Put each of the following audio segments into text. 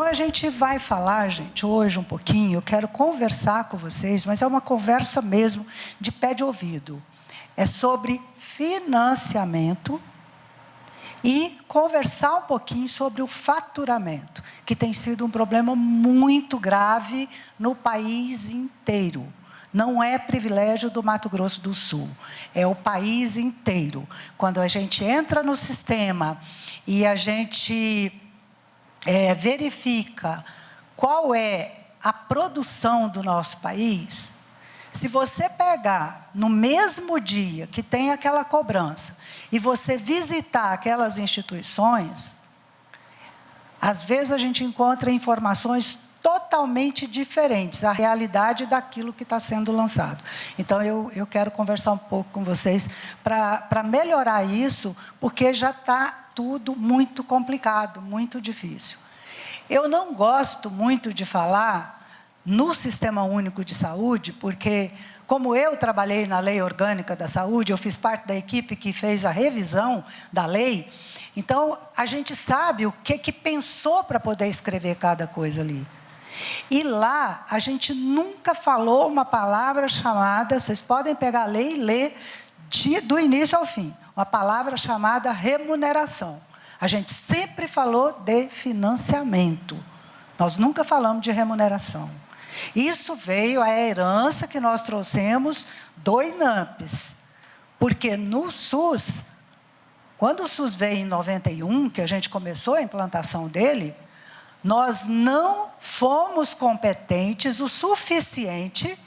a gente vai falar, gente, hoje um pouquinho, eu quero conversar com vocês, mas é uma conversa mesmo de pé de ouvido. É sobre financiamento e conversar um pouquinho sobre o faturamento, que tem sido um problema muito grave no país inteiro. Não é privilégio do Mato Grosso do Sul, é o país inteiro. Quando a gente entra no sistema e a gente verifica qual é a produção do nosso país, se você pegar no mesmo dia que tem aquela cobrança e você visitar aquelas instituições, às vezes a gente encontra informações totalmente diferentes, a realidade daquilo que está sendo lançado. Então, eu quero conversar um pouco com vocês para melhorar isso, porque já está tudo muito complicado, muito difícil. Eu não gosto muito de falar no Sistema Único de Saúde, porque, como eu trabalhei na Lei Orgânica da Saúde, eu fiz parte da equipe que fez a revisão da lei, então, a gente sabe o que pensou para poder escrever cada coisa ali. E lá, a gente nunca falou uma palavra chamada, vocês podem pegar a lei e ler do início ao fim, uma palavra chamada remuneração. A gente sempre falou de financiamento, nós nunca falamos de remuneração. Isso veio a herança que nós trouxemos do INAMPS, porque no SUS, quando o SUS veio em 91, que a gente começou a implantação dele, nós não fomos competentes o suficiente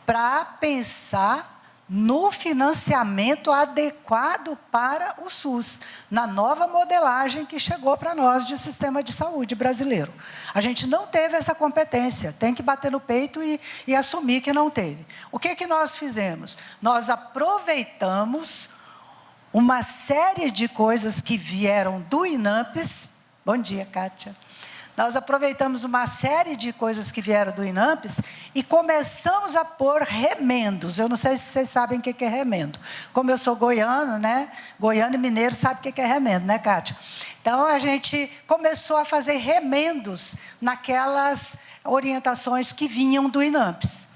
para pensar no financiamento adequado para o SUS, na nova modelagem que chegou para nós de sistema de saúde brasileiro. A gente não teve essa competência, tem que bater no peito e assumir que não teve. O que nós fizemos? Nós aproveitamos uma série de coisas que vieram do INAMPS. Bom dia, Kátia. Nós aproveitamos uma série de coisas que vieram do INAMPS e começamos a pôr remendos. Eu não sei se vocês sabem o que é remendo. Como eu sou goiano, né? Goiano e mineiro sabe o que é remendo, né, Kátia? Então, a gente começou a fazer remendos naquelas orientações que vinham do INAMPS.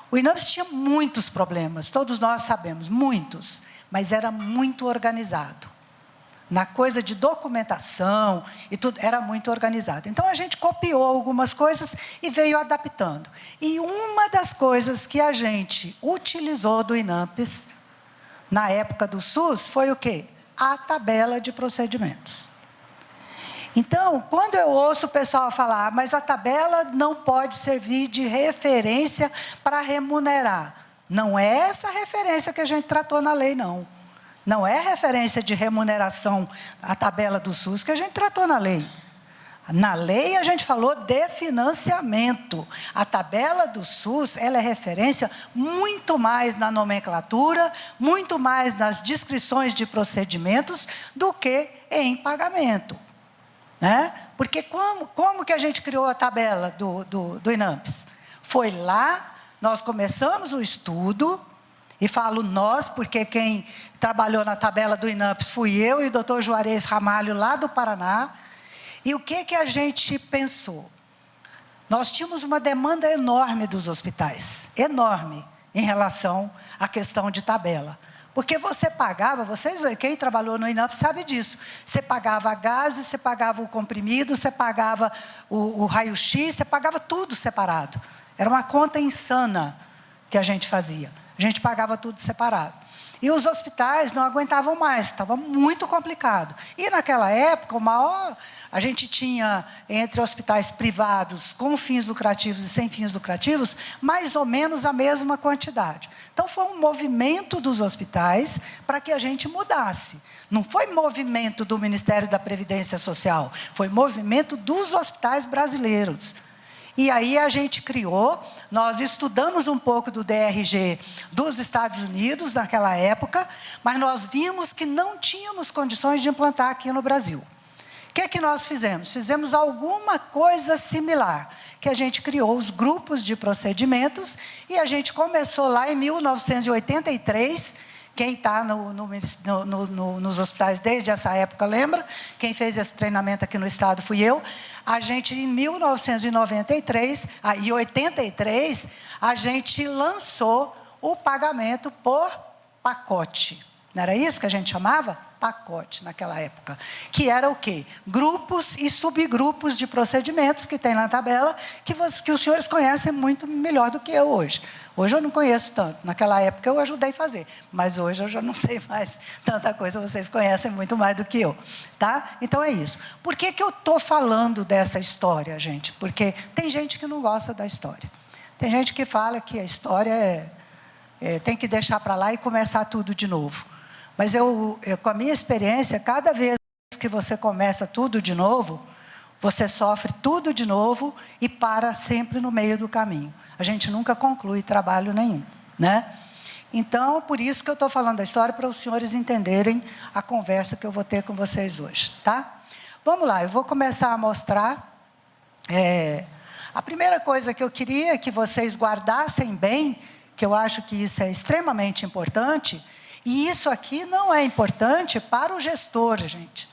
O INAMPS tinha muitos problemas, todos nós sabemos, muitos, mas era muito organizado. Na coisa de documentação e tudo, era muito organizado. Então, a gente copiou algumas coisas e veio adaptando. E uma das coisas que a gente utilizou do INAMPS, na época do SUS, foi o quê? A tabela de procedimentos. Então, quando eu ouço o pessoal falar, mas a tabela não pode servir de referência para remunerar. Não é essa referência que a gente tratou na lei, não. Não é referência de remuneração, a tabela do SUS, que a gente tratou na lei. Na lei, a gente falou de financiamento. A tabela do SUS, ela é referência muito mais na nomenclatura, muito mais nas descrições de procedimentos, do que em pagamento. Né? Porque como que a gente criou a tabela do INAMPS? Foi lá, nós começamos o estudo. E falo nós, porque quem trabalhou na tabela do INAMPS fui eu e o doutor Juarez Ramalho, lá do Paraná. E o que a gente pensou? Nós tínhamos uma demanda enorme dos hospitais, enorme, em relação à questão de tabela. Porque você pagava, quem trabalhou no INAMPS sabe disso, você pagava a gás, você pagava o comprimido, você pagava o raio-x, você pagava tudo separado. Era uma conta insana que a gente fazia. A gente pagava tudo separado. E os hospitais não aguentavam mais, estava muito complicado. E naquela época, a gente tinha, entre hospitais privados com fins lucrativos e sem fins lucrativos, mais ou menos a mesma quantidade. Então, foi um movimento dos hospitais para que a gente mudasse. Não foi movimento do Ministério da Previdência Social, foi movimento dos hospitais brasileiros. E aí a gente criou, nós estudamos um pouco do DRG dos Estados Unidos naquela época, mas nós vimos que não tínhamos condições de implantar aqui no Brasil. O que nós fizemos? Fizemos alguma coisa similar, que a gente criou os grupos de procedimentos e a gente começou lá em 1983, Quem está nos hospitais desde essa época lembra? Quem fez esse treinamento aqui no estado fui eu. A gente, em 1993 e 83, a gente lançou o pagamento por pacote. Não era isso que a gente chamava? Pacote, naquela época. Que era o quê? Grupos e subgrupos de procedimentos que tem na tabela, que os senhores conhecem muito melhor do que eu hoje. Hoje eu não conheço tanto. Naquela época eu ajudei a fazer. Mas hoje eu já não sei mais tanta coisa. Vocês conhecem muito mais do que eu. Tá? Então é isso. Por que eu estou falando dessa história, gente? Porque tem gente que não gosta da história. Tem gente que fala que a história tem que deixar para lá e começar tudo de novo. Mas eu, com a minha experiência, cada vez que você começa tudo de novo, você sofre tudo de novo e para sempre no meio do caminho. A gente nunca conclui trabalho nenhum, né? Então, por isso que eu estou falando da história, para os senhores entenderem a conversa que eu vou ter com vocês hoje, tá? Vamos lá, eu vou começar a mostrar. A primeira coisa que eu queria que vocês guardassem bem, que eu acho que isso é extremamente importante, e isso aqui não é importante para o gestor, gente.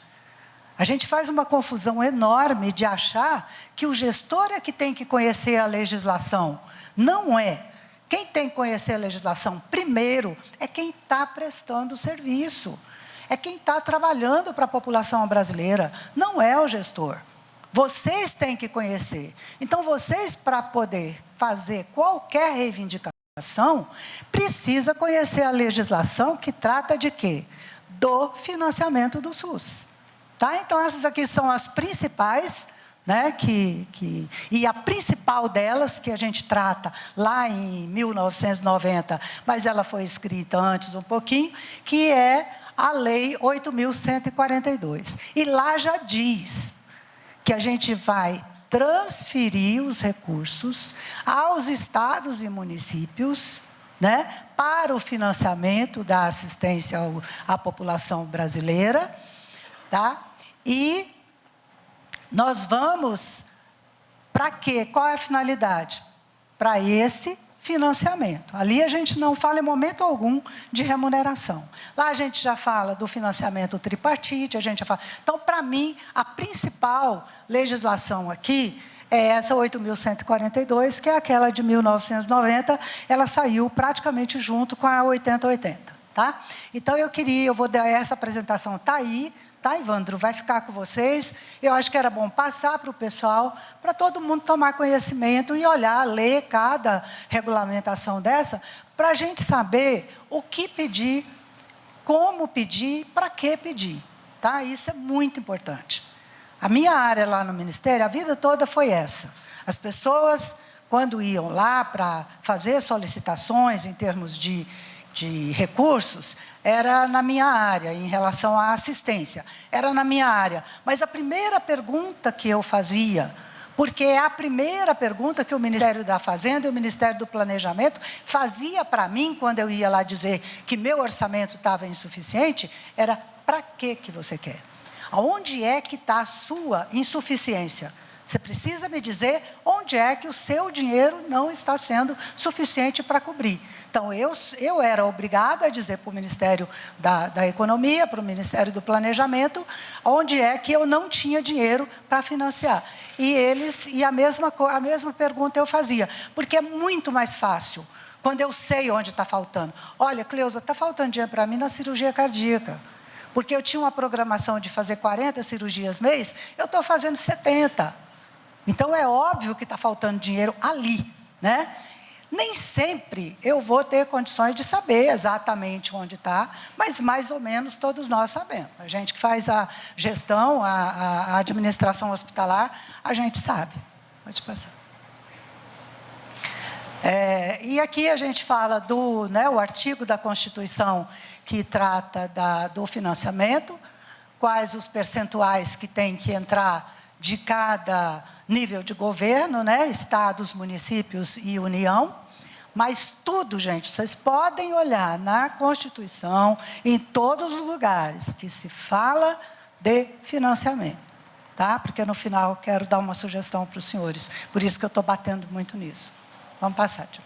A gente faz uma confusão enorme de achar que o gestor é que tem que conhecer a legislação. Não é. Quem tem que conhecer a legislação primeiro é quem está prestando o serviço. É quem está trabalhando para a população brasileira. Não é o gestor. Vocês têm que conhecer. Então, vocês, para poder fazer qualquer reivindicação, precisa conhecer a legislação que trata de quê? Do financiamento do SUS. Tá? Então, essas aqui são as principais, né, e a principal delas, que a gente trata lá em 1990, mas ela foi escrita antes um pouquinho, que é a Lei 8.142. E lá já diz que a gente vai transferir os recursos aos estados e municípios, né, para o financiamento da assistência à população brasileira, tá? E nós vamos para quê? Qual é a finalidade? Para esse financiamento. Ali a gente não fala em momento algum de remuneração. Lá a gente já fala do financiamento tripartite, a gente já fala. Então, para mim, a principal legislação aqui é essa 8.142, que é aquela de 1990, ela saiu praticamente junto com a 8080, tá? Então, eu vou dar essa apresentação, está aí, tá, Ivandro? Vai ficar com vocês. Eu acho que era bom passar para o pessoal, para todo mundo tomar conhecimento e olhar, ler cada regulamentação dessa, para a gente saber o que pedir, como pedir, para que pedir. Tá? Isso é muito importante. A minha área lá no Ministério, a vida toda foi essa. As pessoas, quando iam lá para fazer solicitações em termos de recursos, era na minha área, em relação à assistência, era na minha área. Mas a primeira pergunta que eu fazia, porque é a primeira pergunta que o Ministério da Fazenda e o Ministério do Planejamento fazia para mim, quando eu ia lá dizer que meu orçamento estava insuficiente, era: para que você quer? Aonde é que está a sua insuficiência? Você precisa me dizer onde é que o seu dinheiro não está sendo suficiente para cobrir. Então, eu era obrigada a dizer para o Ministério da Economia, para o Ministério do Planejamento, onde é que eu não tinha dinheiro para financiar. E a mesma pergunta eu fazia, porque é muito mais fácil quando eu sei onde está faltando. Olha, Cleusa, está faltando dinheiro para mim na cirurgia cardíaca. Porque eu tinha uma programação de fazer 40 cirurgias mês, eu estou fazendo 70. Então, é óbvio que está faltando dinheiro ali, né? Nem sempre eu vou ter condições de saber exatamente onde está, mas mais ou menos todos nós sabemos. A gente que faz a gestão, a administração hospitalar, a gente sabe. Pode passar. E aqui a gente fala o artigo da Constituição que trata do financiamento, quais os percentuais que tem que entrar de cada nível de governo, né? Estados, municípios e União. Mas tudo, gente, vocês podem olhar na Constituição, em todos os lugares que se fala de financiamento. Tá? Porque no final eu quero dar uma sugestão para os senhores. Por isso que eu estou batendo muito nisso. Vamos passar, Tio.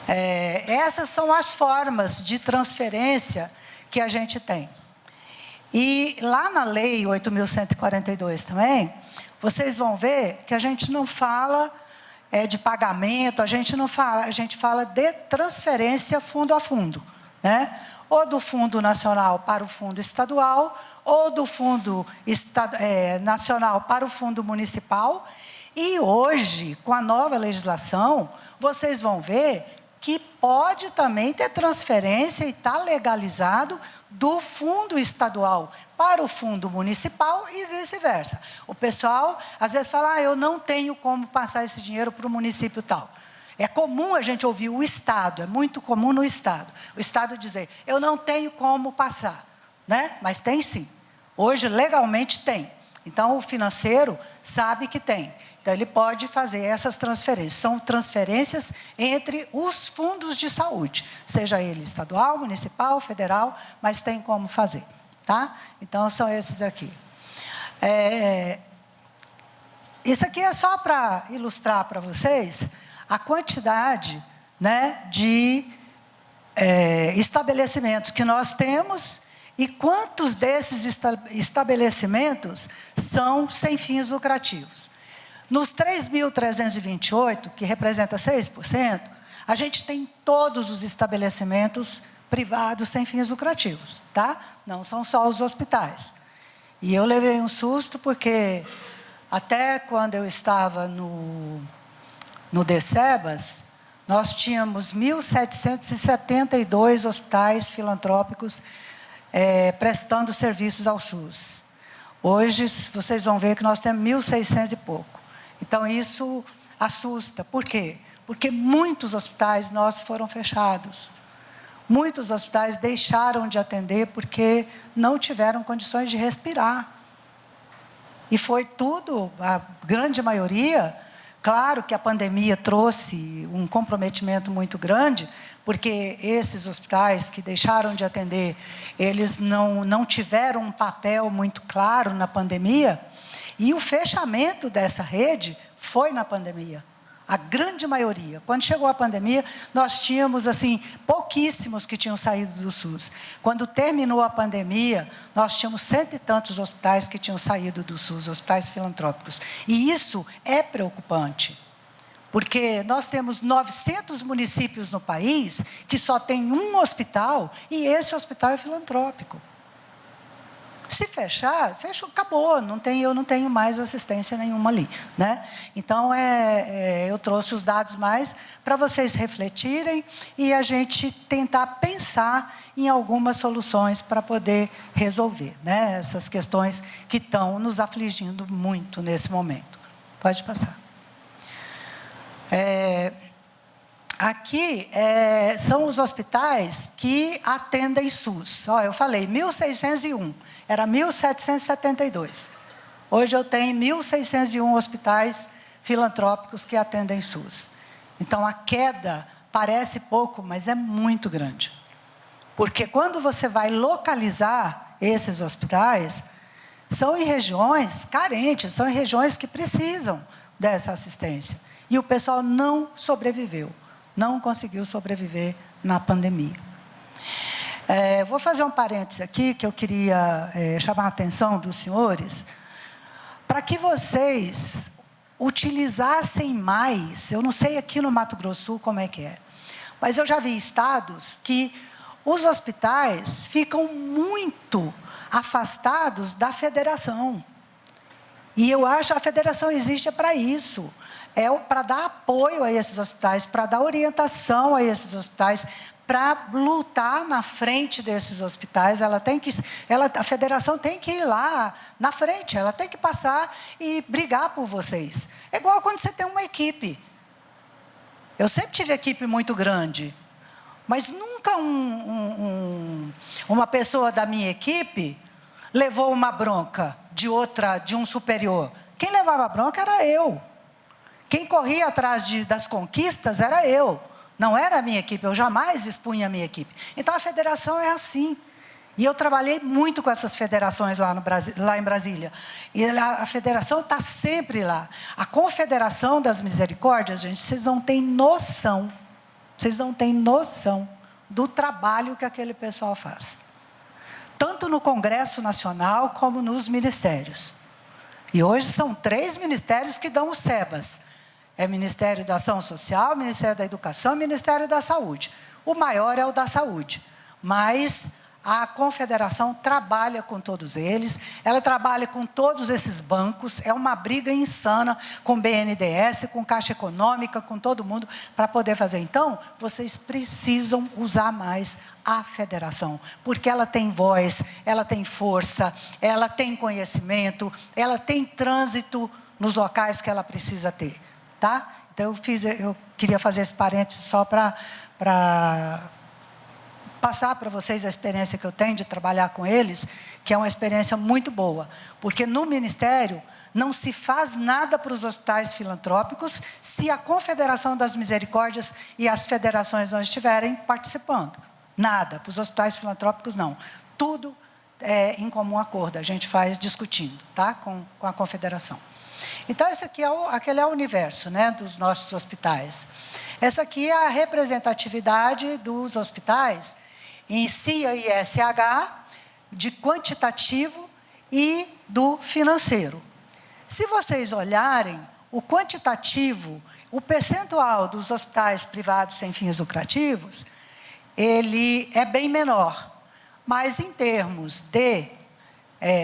Essas são as formas de transferência que a gente tem. E lá na Lei 8.142 também, vocês vão ver que a gente não fala de pagamento, a gente fala de transferência fundo a fundo, né? Ou do Fundo Nacional para o Fundo Estadual, ou do Fundo Nacional para o Fundo Municipal. E hoje, com a nova legislação, vocês vão ver que pode também ter transferência e está legalizado do Fundo Estadual para o Fundo Municipal e vice-versa. O pessoal, às vezes, fala, eu não tenho como passar esse dinheiro para o município tal. É comum a gente ouvir o Estado, é muito comum no Estado. O Estado dizer, eu não tenho como passar, né? Mas tem sim. Hoje, legalmente, tem. Então, o financeiro sabe que tem. Então, ele pode fazer essas transferências. São transferências entre os fundos de saúde, seja ele estadual, municipal, federal, mas tem como fazer, tá? Então, são esses aqui. Isso aqui é só para ilustrar para vocês a quantidade, né, de estabelecimentos que nós temos e quantos desses estabelecimentos são sem fins lucrativos. Nos 3.328, que representa 6%, a gente tem todos os estabelecimentos privados sem fins lucrativos, tá? Não são só os hospitais. E eu levei um susto porque até quando eu estava no DCEBAS, nós tínhamos 1.772 hospitais filantrópicos prestando serviços ao SUS. Hoje, vocês vão ver que nós temos 1.600 e pouco. Então, isso assusta. Por quê? Porque muitos hospitais nossos foram fechados. Muitos hospitais deixaram de atender porque não tiveram condições de respirar. E foi tudo, a grande maioria, claro que a pandemia trouxe um comprometimento muito grande, porque esses hospitais que deixaram de atender, eles não tiveram um papel muito claro na pandemia, e o fechamento dessa rede foi na pandemia. A grande maioria. Quando chegou a pandemia, nós tínhamos, assim, pouquíssimos que tinham saído do SUS. Quando terminou a pandemia, nós tínhamos 100 e tantos hospitais que tinham saído do SUS, hospitais filantrópicos. E isso é preocupante, porque nós temos 900 municípios no país que só tem um hospital, e esse hospital é filantrópico. Se fechar, fechou, acabou, eu não tenho mais assistência nenhuma ali, né? Então, eu trouxe os dados mais para vocês refletirem e a gente tentar pensar em algumas soluções para poder resolver, né? Essas questões que estão nos afligindo muito nesse momento. Pode passar. Aqui são os hospitais que atendem SUS. Eu falei 1.601. Era 1.772. Hoje eu tenho 1.601 hospitais filantrópicos que atendem SUS. Então, a queda parece pouco, mas é muito grande. Porque quando você vai localizar esses hospitais, são em regiões carentes, são em regiões que precisam dessa assistência. E o pessoal não sobreviveu, não conseguiu sobreviver na pandemia. Vou fazer um parênteses aqui, que eu queria chamar a atenção dos senhores, para que vocês utilizassem mais, eu não sei aqui no Mato Grosso do Sul como é que é, mas eu já vi estados que os hospitais ficam muito afastados da federação. E eu acho que a federação existe para isso. Para dar apoio a esses hospitais, para dar orientação a esses hospitais, para lutar na frente desses hospitais. A federação tem que ir lá na frente, ela tem que passar e brigar por vocês. É igual quando você tem uma equipe. Eu sempre tive equipe muito grande, mas nunca uma pessoa da minha equipe levou uma bronca de um superior. Quem levava a bronca era eu. Quem corria atrás das conquistas era eu. Não era a minha equipe, eu jamais expunha a minha equipe. Então, a federação é assim. E eu trabalhei muito com essas federações lá em Brasília. E a federação está sempre lá. A Confederação das Misericórdias, gente, vocês não têm noção. Vocês não têm noção do trabalho que aquele pessoal faz. Tanto no Congresso Nacional, como nos ministérios. E hoje são 3 ministérios que dão os SEBAs. É Ministério da Ação Social, Ministério da Educação e Ministério da Saúde. O maior é o da Saúde. Mas a Confederação trabalha com todos eles, ela trabalha com todos esses bancos, é uma briga insana com o BNDES, com Caixa Econômica, com todo mundo, para poder fazer. Então, vocês precisam usar mais a federação, porque ela tem voz, ela tem força, ela tem conhecimento, ela tem trânsito nos locais que ela precisa ter, tá? Então, eu queria fazer esse parênteses só para passar para vocês a experiência que eu tenho de trabalhar com eles, que é uma experiência muito boa, porque no Ministério não se faz nada para os hospitais filantrópicos se a Confederação das Misericórdias e as federações não estiverem participando. Nada, para os hospitais filantrópicos não. Tudo é em comum acordo, a gente faz discutindo, tá? com a Confederação. Então, esse aqui aquele é o universo, né, dos nossos hospitais. Essa aqui é a representatividade dos hospitais em CIA e SH, de quantitativo e do financeiro. Se vocês olharem, o quantitativo, o percentual dos hospitais privados sem fins lucrativos, ele é bem menor. Mas, em termos de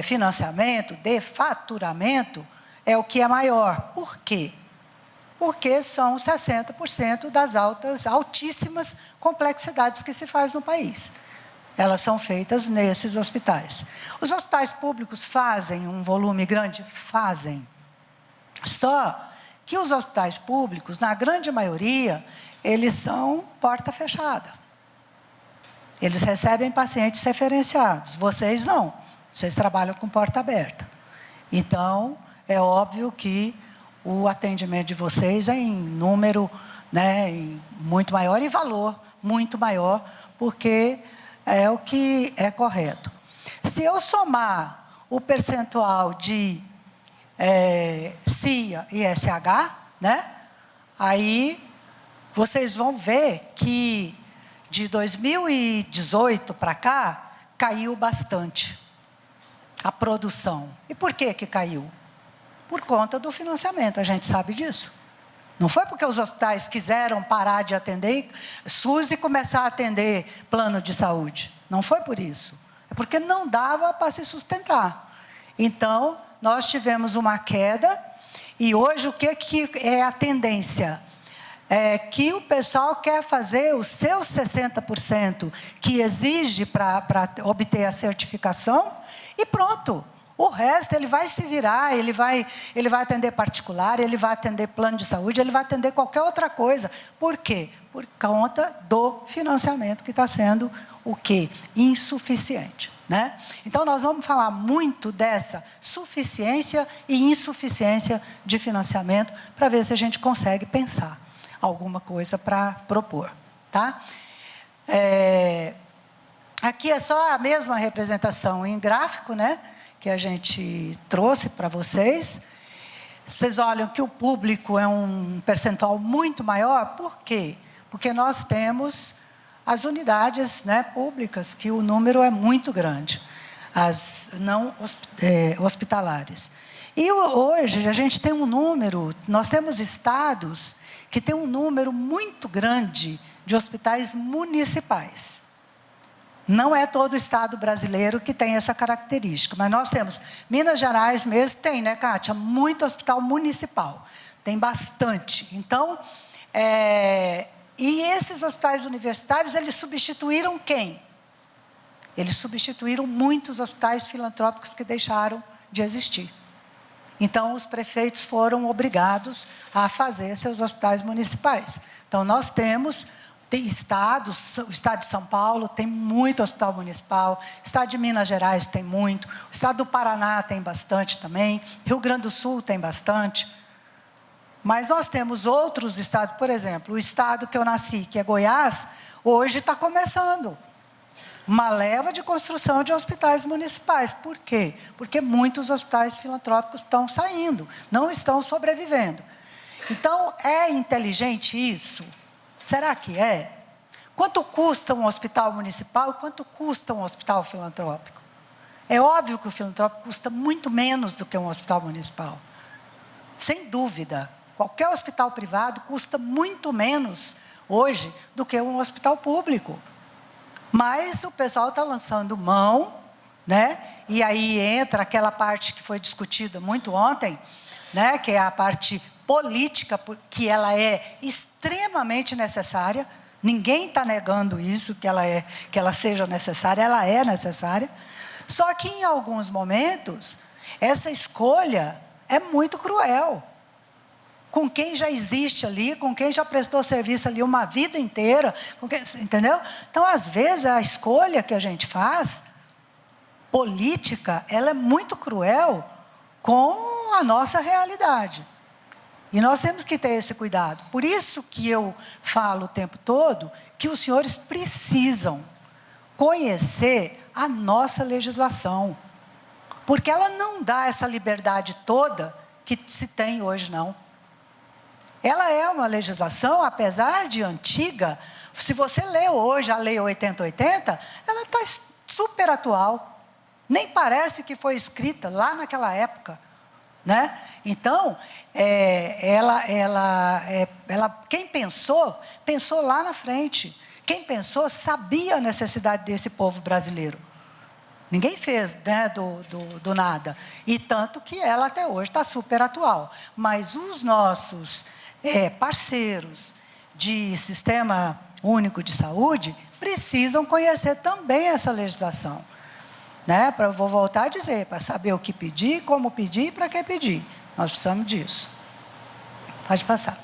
financiamento, de faturamento, é o que é maior. Por quê? Porque são 60% das altíssimas complexidades que se faz no país. Elas são feitas nesses hospitais. Os hospitais públicos fazem um volume grande? Fazem. Só que os hospitais públicos, na grande maioria, eles são porta fechada. Eles recebem pacientes referenciados. Vocês não. Vocês trabalham com porta aberta. Então, é óbvio que o atendimento de vocês é em número, né, muito maior e valor muito maior, porque é o que é correto. Se eu somar o percentual de CIA e SH, né, aí vocês vão ver que de 2018 para cá, caiu bastante a produção. E por que caiu? Por conta do financiamento, a gente sabe disso. Não foi porque os hospitais quiseram parar de atender SUS e começar a atender plano de saúde. Não foi por isso. É porque não dava para se sustentar. Então, nós tivemos uma queda, e hoje o que é a tendência? É que o pessoal quer fazer os seus 60% que exige para obter a certificação, e pronto. O resto, ele vai se virar, ele vai atender particular, ele vai atender plano de saúde, ele vai atender qualquer outra coisa. Por quê? Por conta do financiamento que está sendo o quê? Insuficiente, né? Então, nós vamos falar muito dessa suficiência e insuficiência de financiamento para ver se a gente consegue pensar alguma coisa para propor, tá? Aqui é só a mesma representação em gráfico, né, que a gente trouxe para vocês. Vocês olham que o público é um percentual muito maior. Por quê? Porque nós temos as unidades, né, públicas, que o número é muito grande, as não hospitalares. E hoje a gente tem um número, nós temos estados que têm um número muito grande de hospitais municipais. Não é todo o estado brasileiro que tem essa característica, mas nós temos, Minas Gerais mesmo tem, né, Kátia? Muito hospital municipal, tem bastante. Então, e esses hospitais universitários, eles substituíram quem? Eles substituíram muitos hospitais filantrópicos que deixaram de existir. Então, os prefeitos foram obrigados a fazer seus hospitais municipais. Então, nós temos estados, o estado de São Paulo tem muito hospital municipal, o estado de Minas Gerais tem muito, o estado do Paraná tem bastante também, Rio Grande do Sul tem bastante. Mas nós temos outros estados, por exemplo, o estado que eu nasci, que é Goiás, hoje está começando uma leva de construção de hospitais municipais. Por quê? Porque muitos hospitais filantrópicos estão saindo, não estão sobrevivendo. Então, é inteligente isso? Será que é? Quanto custa um hospital municipal e quanto custa um hospital filantrópico? É óbvio que o filantrópico custa muito menos do que um hospital municipal. Sem dúvida. Qualquer hospital privado custa muito menos hoje do que um hospital público. Mas o pessoal está lançando mão, né? E aí entra aquela parte que foi discutida muito ontem, né? Que é a parte política, que ela é extremamente necessária. Ninguém está negando isso, que ela seja necessária, ela é necessária. Só que em alguns momentos, essa escolha é muito cruel. Com quem já existe ali, com quem já prestou serviço ali uma vida inteira, entendeu? Então, às vezes, a escolha que a gente faz, política, ela é muito cruel com a nossa realidade. E nós temos que ter esse cuidado. Por isso que eu falo o tempo todo que os senhores precisam conhecer a nossa legislação. Porque ela não dá essa liberdade toda que se tem hoje, não. Ela é uma legislação, apesar de antiga, se você lê hoje a Lei 8080, ela está super atual. Nem parece que foi escrita lá naquela época, né? Então, quem pensou lá na frente. Quem pensou sabia a necessidade desse povo brasileiro. Ninguém fez, né, do nada. E tanto que ela até hoje está super atual. Mas os nossos parceiros de Sistema Único de Saúde precisam conhecer também essa legislação. Né? Vou voltar a dizer, para saber o que pedir, como pedir e para que pedir. Nós precisamos disso. Pode passar.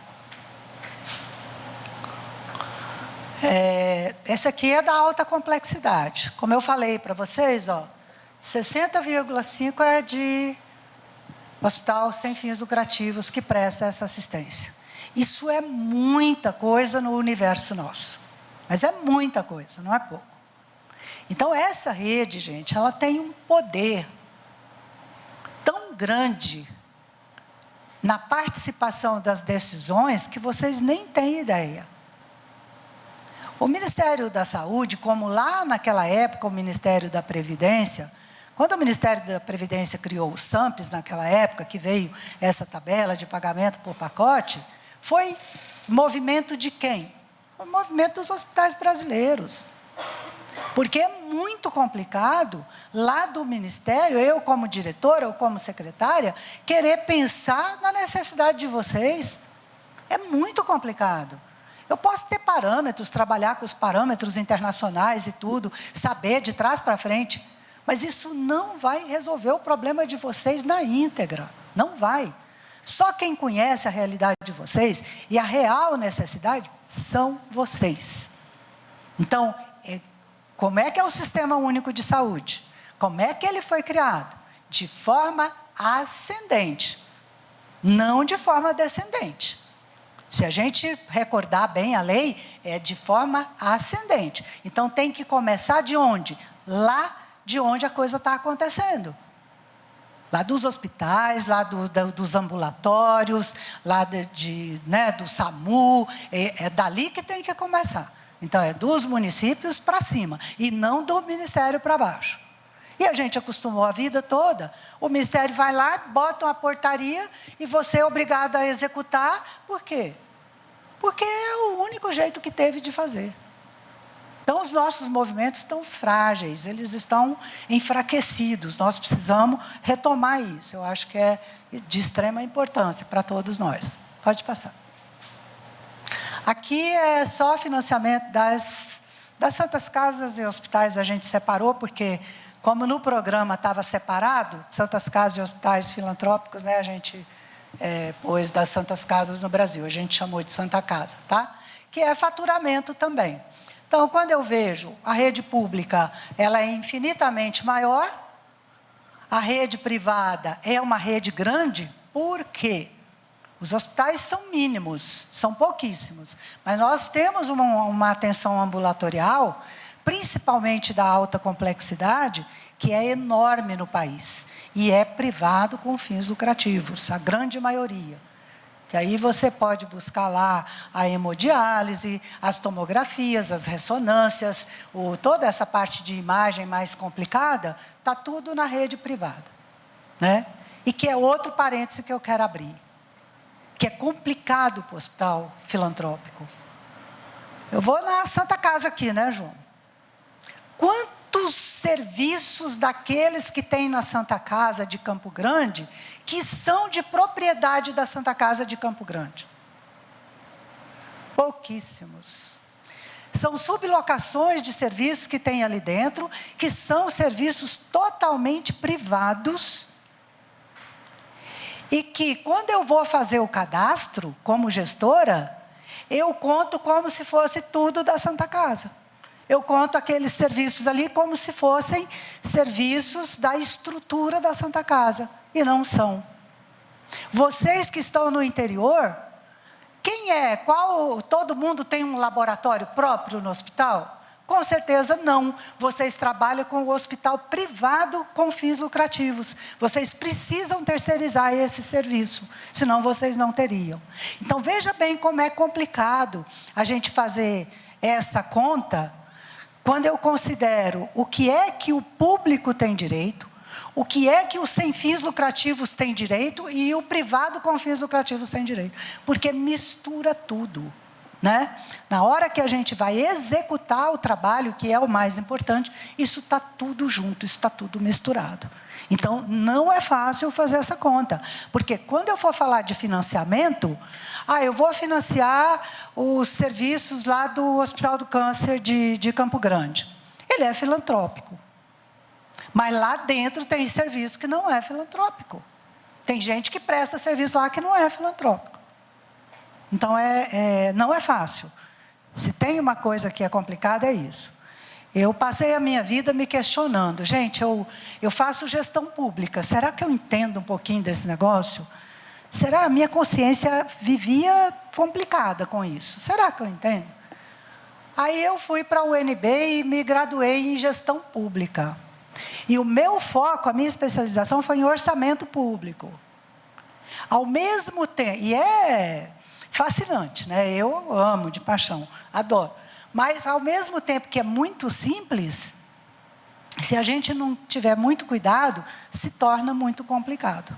Essa aqui é da alta complexidade. Como eu falei para vocês, 60,5% é de hospital sem fins lucrativos que presta essa assistência. Isso é muita coisa no universo nosso. Mas é muita coisa, não é pouco. Então, essa rede, gente, ela tem um poder tão grande na participação das decisões que vocês nem têm ideia. O Ministério da Saúde, como lá naquela época o Ministério da Previdência, quando o Ministério da Previdência criou o SAMPS naquela época, que veio essa tabela de pagamento por pacote, foi movimento de quem? O movimento dos hospitais brasileiros. Porque é muito complicado, lá do Ministério, eu como diretora ou como secretária, querer pensar na necessidade de vocês. É muito complicado. Eu posso ter parâmetros, trabalhar com os parâmetros internacionais e tudo, saber de trás para frente, mas isso não vai resolver o problema de vocês na íntegra. Não vai. Só quem conhece a realidade de vocês e a real necessidade são vocês. Então, como é que é o Sistema Único de Saúde? Como é que ele foi criado? De forma ascendente, não de forma descendente. Se a gente recordar bem a lei, é de forma ascendente. Então, tem que começar de onde? Lá de onde a coisa está acontecendo. Lá dos hospitais, lá dos ambulatórios, lá do SAMU, é dali que tem que começar. Então, é dos municípios para cima, e não do Ministério para baixo. E a gente acostumou a vida toda, o Ministério vai lá, bota uma portaria, e você é obrigado a executar, por quê? Porque é o único jeito que teve de fazer. Então, os nossos movimentos estão frágeis, eles estão enfraquecidos, nós precisamos retomar isso. Eu acho que é de extrema importância para todos nós. Pode passar. Aqui é só financiamento das Santas Casas e Hospitais, a gente separou, porque, como no programa estava separado, Santas Casas e Hospitais Filantrópicos, né, a gente pôs das Santas Casas no Brasil, a gente chamou de Santa Casa, tá? Que é faturamento também. Então, quando eu vejo a rede pública, ela é infinitamente maior, a rede privada é uma rede grande, por quê? Os hospitais são mínimos, são pouquíssimos, mas nós temos uma atenção ambulatorial, principalmente da alta complexidade, que é enorme no país, e é privado com fins lucrativos, a grande maioria. E aí você pode buscar lá a hemodiálise, as tomografias, as ressonâncias, toda essa parte de imagem mais complicada, está tudo na rede privada, né? E que é outro parêntese que eu quero abrir, que é complicado para o hospital filantrópico. Eu vou na Santa Casa aqui, né, João? Quantos serviços daqueles que tem na Santa Casa de Campo Grande que são de propriedade da Santa Casa de Campo Grande? Pouquíssimos. São sublocações de serviços que tem ali dentro, que são serviços totalmente privados, e que, quando eu vou fazer o cadastro, como gestora, eu conto como se fosse tudo da Santa Casa. Eu conto aqueles serviços ali como se fossem serviços da estrutura da Santa Casa, e não são. Vocês que estão no interior, todo mundo tem um laboratório próprio no hospital? Com certeza não. Vocês trabalham com o hospital privado com fins lucrativos. Vocês precisam terceirizar esse serviço, senão vocês não teriam. Então, veja bem como é complicado a gente fazer essa conta, quando eu considero o que é que o público tem direito, o que é que os sem fins lucrativos têm direito e o privado com fins lucrativos tem direito. Porque mistura tudo, né? Na hora que a gente vai executar o trabalho, que é o mais importante, isso está tudo junto, isso está tudo misturado. Então, não é fácil fazer essa conta. Porque quando eu for falar de financiamento, eu vou financiar os serviços lá do Hospital do Câncer de Campo Grande. Ele é filantrópico. Mas lá dentro tem serviço que não é filantrópico. Tem gente que presta serviço lá que não é filantrópico. Então, não é fácil. Se tem uma coisa que é complicada, é isso. Eu passei a minha vida me questionando. Gente, eu faço gestão pública. Será que eu entendo um pouquinho desse negócio? Será? A minha consciência vivia complicada com isso. Será que eu entendo? Aí eu fui para a UNB e me graduei em gestão pública. E o meu foco, a minha especialização foi em orçamento público. Ao mesmo tempo, e é fascinante, né? Eu amo de paixão, adoro. Mas, ao mesmo tempo que é muito simples, se a gente não tiver muito cuidado, se torna muito complicado,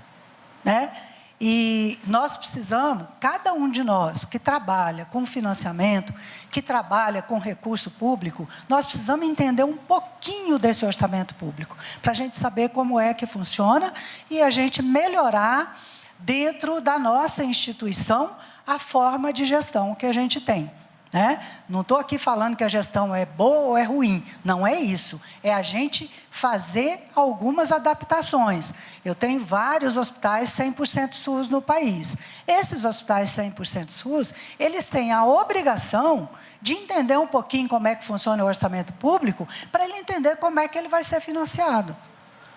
né? E nós precisamos, cada um de nós que trabalha com financiamento, que trabalha com recurso público, nós precisamos entender um pouquinho desse orçamento público, para a gente saber como é que funciona e a gente melhorar dentro da nossa instituição a forma de gestão que a gente tem, né? Não estou aqui falando que a gestão é boa ou é ruim, não é isso. É a gente fazer algumas adaptações. Eu tenho vários hospitais 100% SUS no país. Esses hospitais 100% SUS, eles têm a obrigação de entender um pouquinho como é que funciona o orçamento público, para ele entender como é que ele vai ser financiado,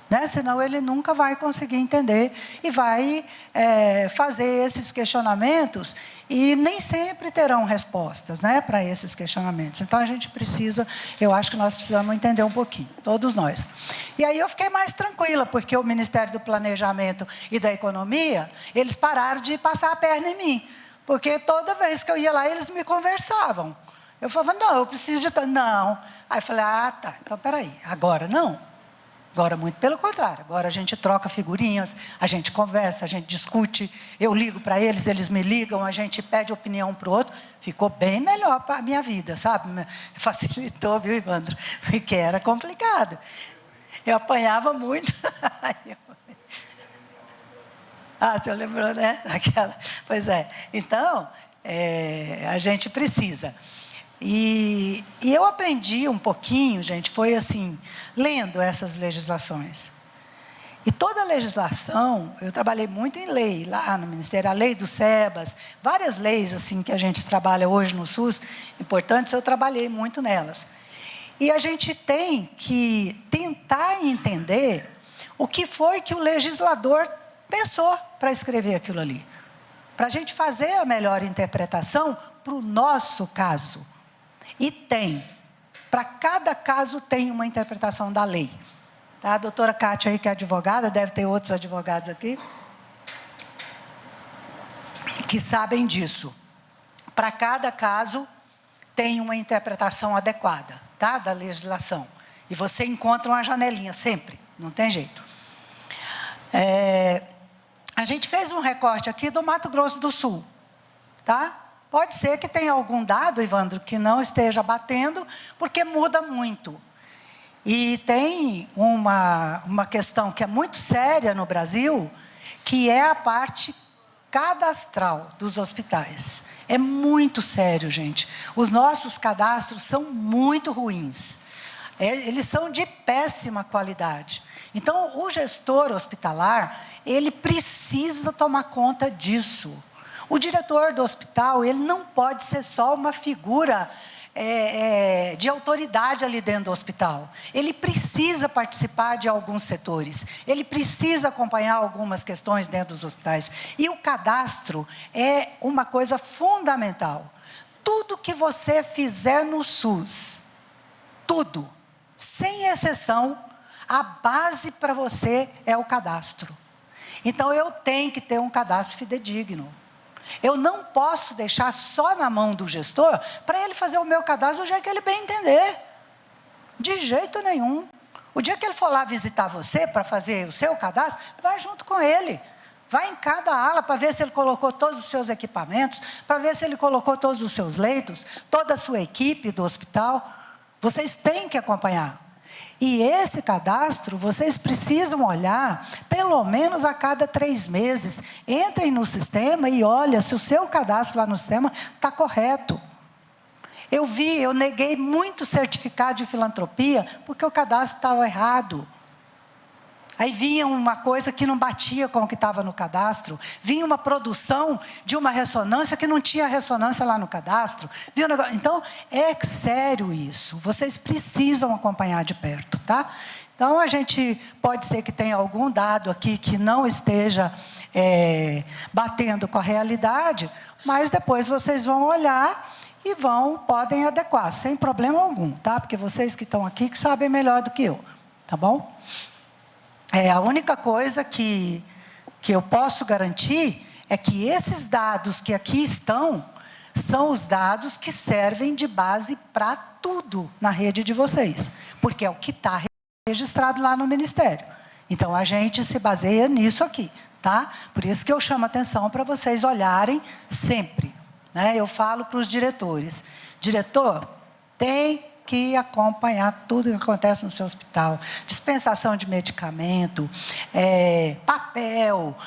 né? Senão ele nunca vai conseguir entender e vai fazer esses questionamentos e nem sempre terão respostas, né, para esses questionamentos. Então, a gente precisa, eu acho que nós precisamos entender um pouquinho, todos nós. E aí eu fiquei mais tranquila, porque o Ministério do Planejamento e da Economia, eles pararam de passar a perna em mim, porque toda vez que eu ia lá, eles me conversavam. Eu falava, não, eu preciso de... Não. Aí eu falei, tá, então peraí, agora não. Agora, muito pelo contrário, agora a gente troca figurinhas, a gente conversa, a gente discute, eu ligo para eles, eles me ligam, a gente pede opinião um para o outro, ficou bem melhor para a minha vida, sabe? Facilitou, viu, Ivandro? Porque era complicado. Eu apanhava muito. Você lembrou, né? Aquela. Pois é. Então, a gente precisa. E eu aprendi um pouquinho, gente, foi assim, lendo essas legislações. E toda a legislação, eu trabalhei muito em lei, lá no Ministério, a lei do SEBAS, várias leis assim, que a gente trabalha hoje no SUS, importantes, eu trabalhei muito nelas. E a gente tem que tentar entender o que foi que o legislador pensou para escrever aquilo ali. Para a gente fazer a melhor interpretação para o nosso caso. E para cada caso tem uma interpretação da lei. Tá? A doutora Kátia aí, que é advogada, deve ter outros advogados aqui. que sabem disso. Para cada caso, tem uma interpretação adequada, tá? Da legislação. E você encontra uma janelinha sempre, não tem jeito. A gente fez um recorte aqui do Mato Grosso do Sul, tá? Pode ser que tenha algum dado, Ivandro, que não esteja batendo, porque muda muito. E tem uma questão que é muito séria no Brasil, que é a parte cadastral dos hospitais. É muito sério, gente. Os nossos cadastros são muito ruins. Eles são de péssima qualidade. Então, o gestor hospitalar, ele precisa tomar conta disso. O diretor do hospital, ele não pode ser só uma figura de autoridade ali dentro do hospital. Ele precisa participar de alguns setores. Ele precisa acompanhar algumas questões dentro dos hospitais. E o cadastro é uma coisa fundamental. Tudo que você fizer no SUS, tudo, sem exceção, a base para você é o cadastro. Então, eu tenho que ter um cadastro fidedigno. Eu não posso deixar só na mão do gestor para ele fazer o meu cadastro do jeito que ele bem entender. De jeito nenhum. O dia que ele for lá visitar você para fazer o seu cadastro, vai junto com ele. Vai em cada ala para ver se ele colocou todos os seus equipamentos, para ver se ele colocou todos os seus leitos, toda a sua equipe do hospital. Vocês têm que acompanhar. E esse cadastro, vocês precisam olhar pelo menos a cada 3 meses. Entrem no sistema e olhem se o seu cadastro lá no sistema está correto. Eu neguei muito certificado de filantropia porque o cadastro estava errado. Aí vinha uma coisa que não batia com o que estava no cadastro. Vinha uma produção de uma ressonância que não tinha ressonância lá no cadastro. Então, é sério isso. Vocês precisam acompanhar de perto, tá? Então, a gente pode ser que tenha algum dado aqui que não esteja batendo com a realidade, mas depois vocês vão olhar e podem adequar, sem problema algum, tá? Porque vocês que estão aqui que sabem melhor do que eu, tá bom? A única coisa que eu posso garantir é que esses dados que aqui estão, são os dados que servem de base para tudo na rede de vocês. Porque é o que está registrado lá no Ministério. Então, a gente se baseia nisso aqui, tá? Por isso que eu chamo a atenção para vocês olharem sempre, né? Eu falo para os diretores, diretor, tem que acompanhar tudo que acontece no seu hospital. Dispensação de medicamento, papel,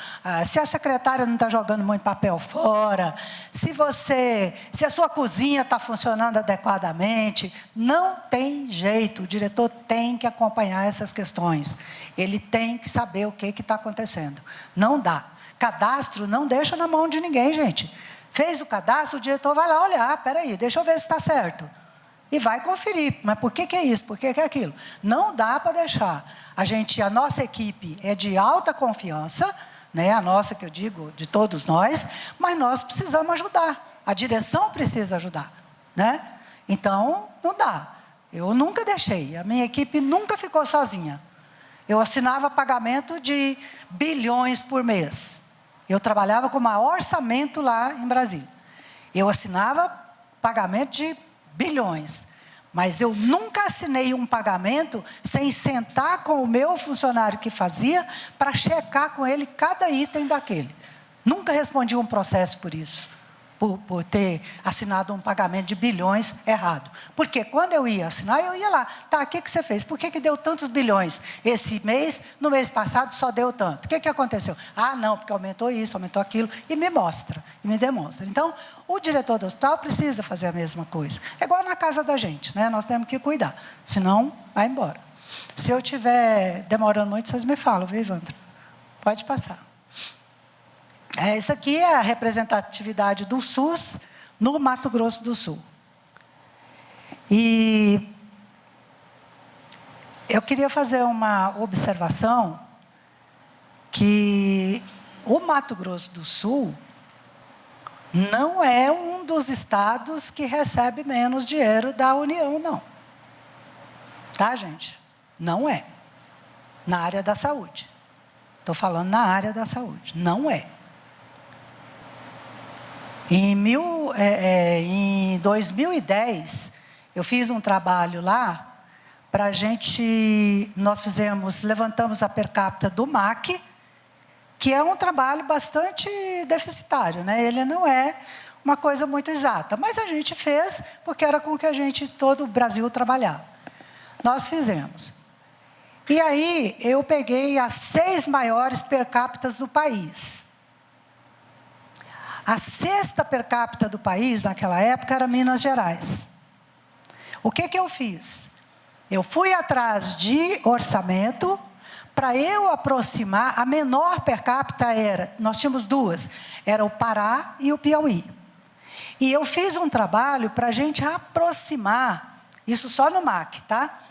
se a secretária não está jogando muito papel fora, se a sua cozinha está funcionando adequadamente, não tem jeito, o diretor tem que acompanhar essas questões. Ele tem que saber o que está acontecendo. Não dá. Cadastro não deixa na mão de ninguém, gente. Fez o cadastro, o diretor vai lá olhar, peraí, deixa eu ver se está certo. E vai conferir, mas por que é isso, por que é aquilo? Não dá para deixar. A nossa equipe é de alta confiança, né? A nossa, que eu digo, de todos nós, mas nós precisamos ajudar. A direção precisa ajudar, né? Então, não dá. Eu nunca deixei, a minha equipe nunca ficou sozinha. Eu assinava pagamento de bilhões por mês. Eu trabalhava com o maior orçamento lá em Brasília. Eu assinava pagamento de bilhões, mas eu nunca assinei um pagamento sem sentar com o meu funcionário que fazia para checar com ele cada item daquele. Nunca respondi um processo por isso, por ter assinado um pagamento de bilhões errado. Porque quando eu ia assinar, eu ia lá, tá, o que você fez? Por que deu tantos bilhões esse mês, no mês passado só deu tanto? O que aconteceu? Ah, não, porque aumentou isso, aumentou aquilo, e me mostra, e me demonstra. Então, o diretor do hospital precisa fazer a mesma coisa. É igual na casa da gente, né? Nós temos que cuidar, senão vai embora. Se eu estiver demorando muito, vocês me falam, viu, Ivandro? Pode passar. Isso aqui é a representatividade do SUS no Mato Grosso do Sul. E eu queria fazer uma observação que o Mato Grosso do Sul não é um dos estados que recebe menos dinheiro da União, não. Tá, gente? Não é. Na área da saúde. Estou falando na área da saúde. Não é. Em 2010, eu fiz um trabalho lá para a gente, levantamos a per capita do MAC, que é um trabalho bastante deficitário, né? Ele não é uma coisa muito exata, mas a gente fez porque era com que todo o Brasil trabalhava. Nós fizemos. E aí, eu peguei as 6 maiores per capita do país. A 6ª per capita do país, naquela época, era Minas Gerais. O que eu fiz? Eu fui atrás de orçamento para eu aproximar. A menor per capita nós tínhamos 2, era o Pará e o Piauí. E eu fiz um trabalho para a gente aproximar, isso só no MAC, tá?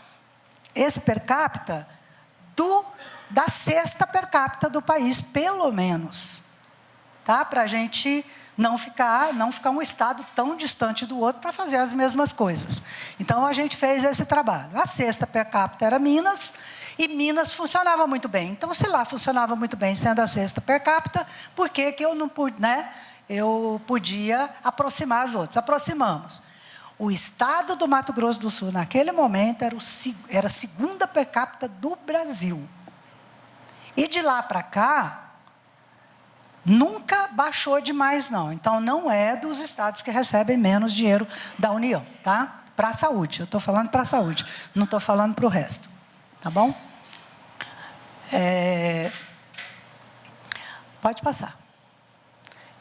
Esse per capita da 6ª per capita do país, pelo menos. Tá? Para a gente não ficar um estado tão distante do outro para fazer as mesmas coisas. Então, a gente fez esse trabalho. A 6ª per capita era Minas, e Minas funcionava muito bem. Então, se lá funcionava muito bem, sendo a 6ª per capita, por que eu não pude, né? Eu podia aproximar as outras. Aproximamos. O estado do Mato Grosso do Sul, naquele momento, era a 2ª per capita do Brasil. E de lá para cá, nunca baixou demais, não. Então, não é dos estados que recebem menos dinheiro da União, tá? Para a saúde. Eu estou falando para a saúde, não estou falando para o resto. Tá bom? Pode passar.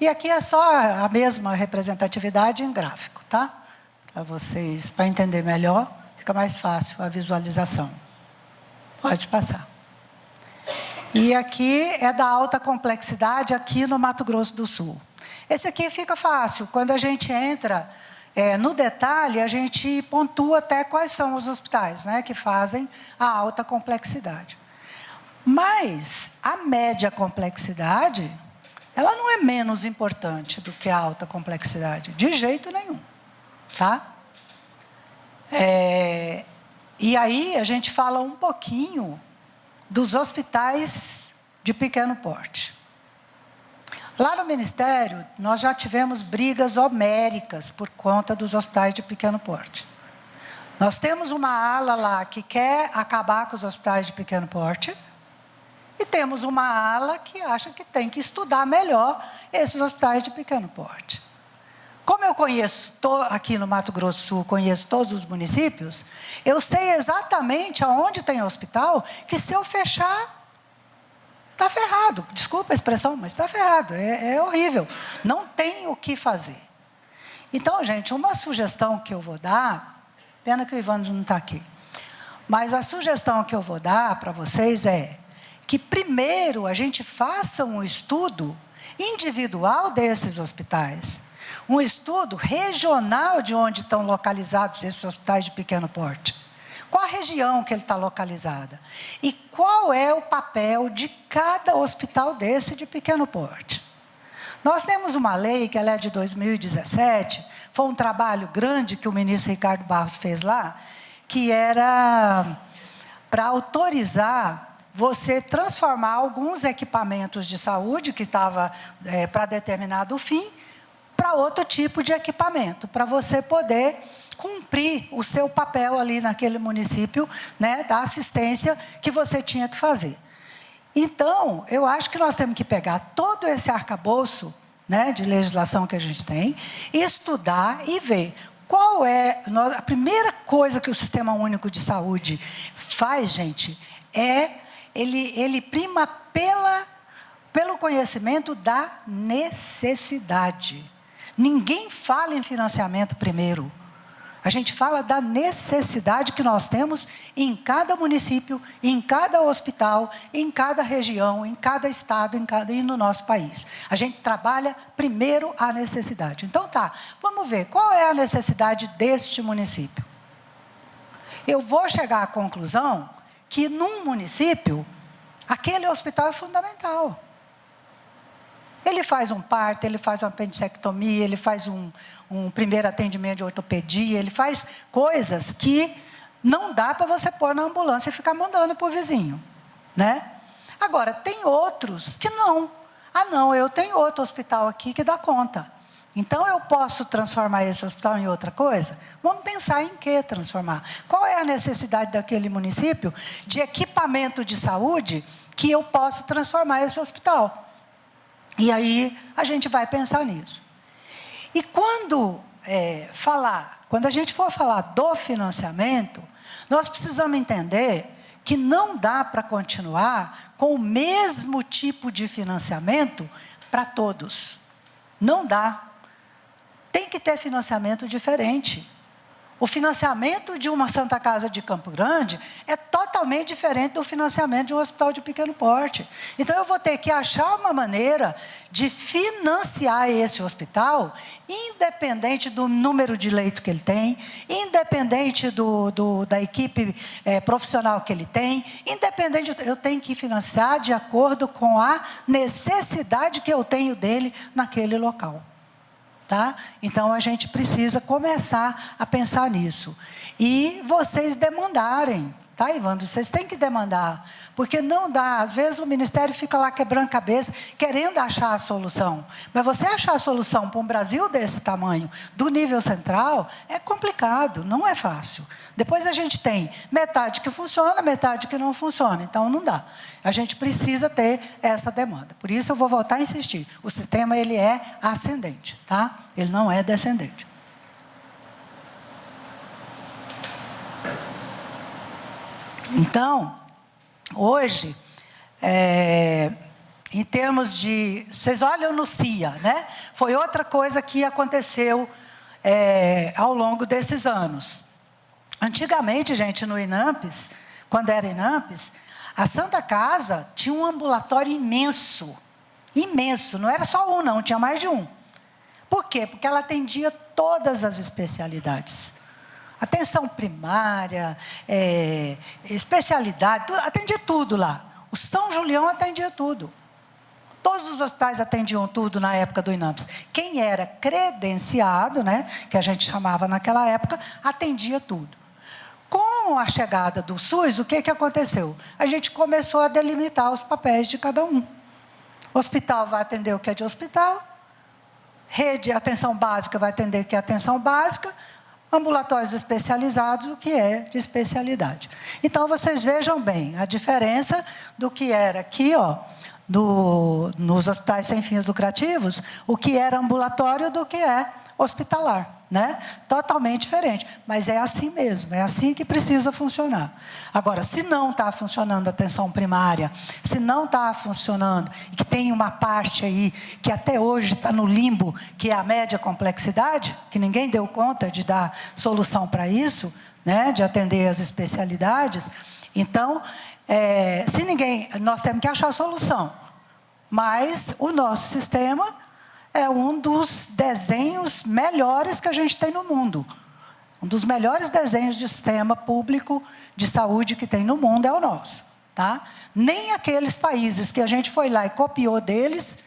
E aqui é só a mesma representatividade em gráfico, tá? Para vocês, para entender melhor, fica mais fácil a visualização. Pode passar. E aqui é da alta complexidade, aqui no Mato Grosso do Sul. Esse aqui fica fácil. Quando a gente entra no detalhe, a gente pontua até quais são os hospitais, né, que fazem a alta complexidade. Mas a média complexidade, ela não é menos importante do que a alta complexidade, de jeito nenhum. Tá? E aí a gente fala um pouquinho dos hospitais de pequeno porte. Lá no Ministério, nós já tivemos brigas homéricas por conta dos hospitais de pequeno porte. Nós temos uma ala lá que quer acabar com os hospitais de pequeno porte, e temos uma ala que acha que tem que estudar melhor esses hospitais de pequeno porte. Como eu conheço, aqui no Mato Grosso do Sul, conheço todos os municípios, eu sei exatamente aonde tem hospital, que se eu fechar, está ferrado. Desculpa a expressão, mas está ferrado. É horrível. Não tem o que fazer. Então, gente, uma sugestão que eu vou dar, pena que o Ivandro não está aqui, mas a sugestão que eu vou dar para vocês é que primeiro a gente faça um estudo individual desses hospitais. Um estudo regional de onde estão localizados esses hospitais de pequeno porte. Qual a região que ele está localizada? E qual é o papel de cada hospital desse de pequeno porte? Nós temos uma lei, que ela é de 2017, foi um trabalho grande que o ministro Ricardo Barros fez lá, que era para autorizar você transformar alguns equipamentos de saúde, que estava para determinado fim, para outro tipo de equipamento, para você poder cumprir o seu papel ali naquele município, né, da assistência que você tinha que fazer. Então, eu acho que nós temos que pegar todo esse arcabouço, né, de legislação que a gente tem, estudar e ver qual é a primeira coisa que o Sistema Único de Saúde faz, gente, ele prima pelo conhecimento da necessidade. Ninguém fala em financiamento primeiro. A gente fala da necessidade que nós temos em cada município, em cada hospital, em cada região, em cada estado, e no nosso país. A gente trabalha primeiro a necessidade. Então tá, vamos ver qual é a necessidade deste município. Eu vou chegar à conclusão que num município, aquele hospital é fundamental. Ele faz um parto, ele faz uma apendicectomia, ele faz um primeiro atendimento de ortopedia, ele faz coisas que não dá para você pôr na ambulância e ficar mandando para o vizinho, né? Agora, tem outros que não. Ah, não, eu tenho outro hospital aqui que dá conta. Então, eu posso transformar esse hospital em outra coisa? Vamos pensar em que transformar. Qual é a necessidade daquele município de equipamento de saúde que eu posso transformar esse hospital? E aí, a gente vai pensar nisso. E quando a gente for falar do financiamento, nós precisamos entender que não dá para continuar com o mesmo tipo de financiamento para todos. Não dá. Tem que ter financiamento diferente. O financiamento de uma Santa Casa de Campo Grande é totalmente diferente do financiamento de um hospital de pequeno porte. Então, eu vou ter que achar uma maneira de financiar esse hospital, independente do número de leito que ele tem, independente da equipe profissional que ele tem, eu tenho que financiar de acordo com a necessidade que eu tenho dele naquele local. Tá? Então, a gente precisa começar a pensar nisso. E vocês demandarem, tá, Ivandro? Vocês têm que demandar, porque não dá. Às vezes, o Ministério fica lá quebrando cabeça, querendo achar a solução. Mas você achar a solução para um Brasil desse tamanho, do nível central, é complicado, não é fácil. Depois a gente tem metade que funciona, metade que não funciona. Então, não dá. A gente precisa ter essa demanda. Por isso, eu vou voltar a insistir. O sistema, ele é ascendente, tá? Ele não é descendente. Então, hoje, em termos de... Vocês olham no CIA, né? Foi outra coisa que aconteceu ao longo desses anos. Antigamente, gente, no INAMPS, quando era INAMPS, a Santa Casa tinha um ambulatório imenso. Imenso, não era só um não, tinha mais de um. Por quê? Porque ela atendia todas as especialidades. Atenção primária, especialidade, atendia tudo lá. O São Julião atendia tudo. Todos os hospitais atendiam tudo na época do INAMPS. Quem era credenciado, né, que a gente chamava naquela época, atendia tudo. Com a chegada do SUS, o que aconteceu? A gente começou a delimitar os papéis de cada um. O hospital vai atender o que é de hospital, rede de atenção básica vai atender o que é atenção básica, ambulatórios especializados, o que é de especialidade. Então, vocês vejam bem a diferença do que era aqui, ó, nos hospitais sem fins lucrativos, o que era ambulatório do que é hospitalar, né? Totalmente diferente, mas é assim mesmo, é assim que precisa funcionar. Agora, se não está funcionando a atenção primária, se não está funcionando, e que tem uma parte aí que até hoje está no limbo, que é a média complexidade, que ninguém deu conta de dar solução para isso, né? De atender as especialidades, então, nós temos que achar a solução, mas o nosso sistema é um dos desenhos melhores que a gente tem no mundo. Um dos melhores desenhos de sistema público de saúde que tem no mundo é o nosso. Tá? Nem aqueles países que a gente foi lá e copiou deles,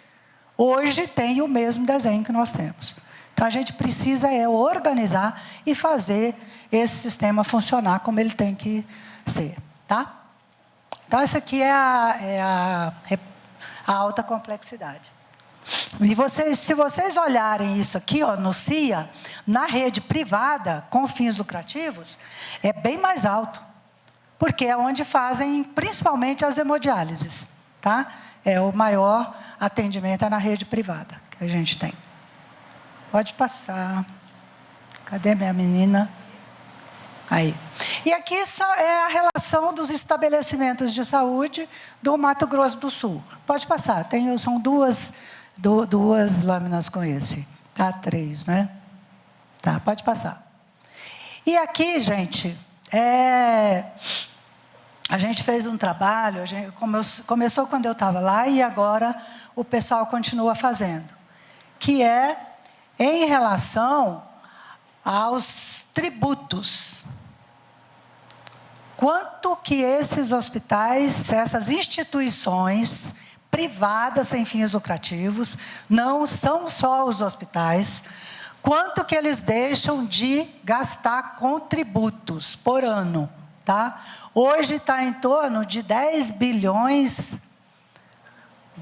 hoje tem o mesmo desenho que nós temos. Então, a gente precisa organizar e fazer esse sistema funcionar como ele tem que ser. Tá? Então, essa aqui é a alta complexidade. E se vocês olharem isso aqui, ó, no CIA, na rede privada, com fins lucrativos, é bem mais alto. Porque é onde fazem, principalmente, as hemodiálises. Tá? O maior atendimento é na rede privada que a gente tem. Pode passar. Cadê minha menina? Aí. E aqui é a relação dos estabelecimentos de saúde do Mato Grosso do Sul. Pode passar. São duas lâminas com esse. Tá, 3, né? Tá, pode passar. E aqui, gente, a gente fez um trabalho, começou quando eu estava lá e agora o pessoal continua fazendo, que é em relação aos tributos. Quanto que esses hospitais, essas instituições privadas sem fins lucrativos, não são só os hospitais, quanto que eles deixam de gastar com tributos por ano, tá? Hoje está em torno de 10 bilhões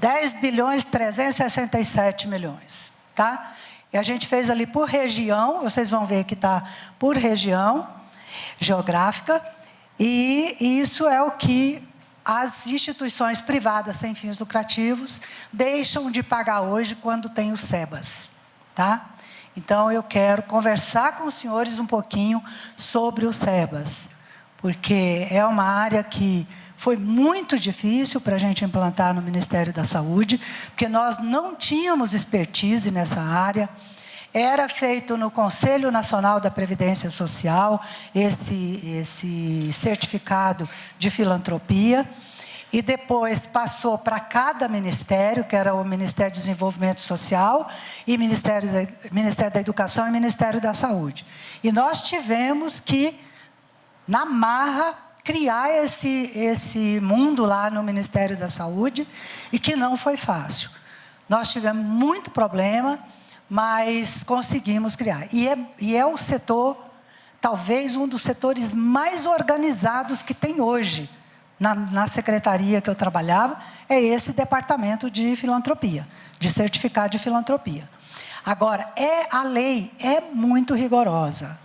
367 milhões, tá? E a gente fez ali por região, vocês vão ver que está por região geográfica, e isso é o que as instituições privadas sem fins lucrativos deixam de pagar hoje quando tem o SEBAS, tá? Então, eu quero conversar com os senhores um pouquinho sobre o SEBAS, porque é uma área que foi muito difícil para a gente implantar no Ministério da Saúde, porque nós não tínhamos expertise nessa área. Era feito no Conselho Nacional da Previdência Social, esse certificado de filantropia, e depois passou para cada ministério, que era o Ministério do Desenvolvimento Social, e Ministério da Educação e Ministério da Saúde. E nós tivemos que, na marra, criar esse mundo lá no Ministério da Saúde, e que não foi fácil. Nós tivemos muito problema, mas conseguimos criar. E é o setor, talvez um dos setores mais organizados que tem hoje, na secretaria que eu trabalhava, é esse departamento de filantropia, de certificado de filantropia. Agora, a lei é muito rigorosa.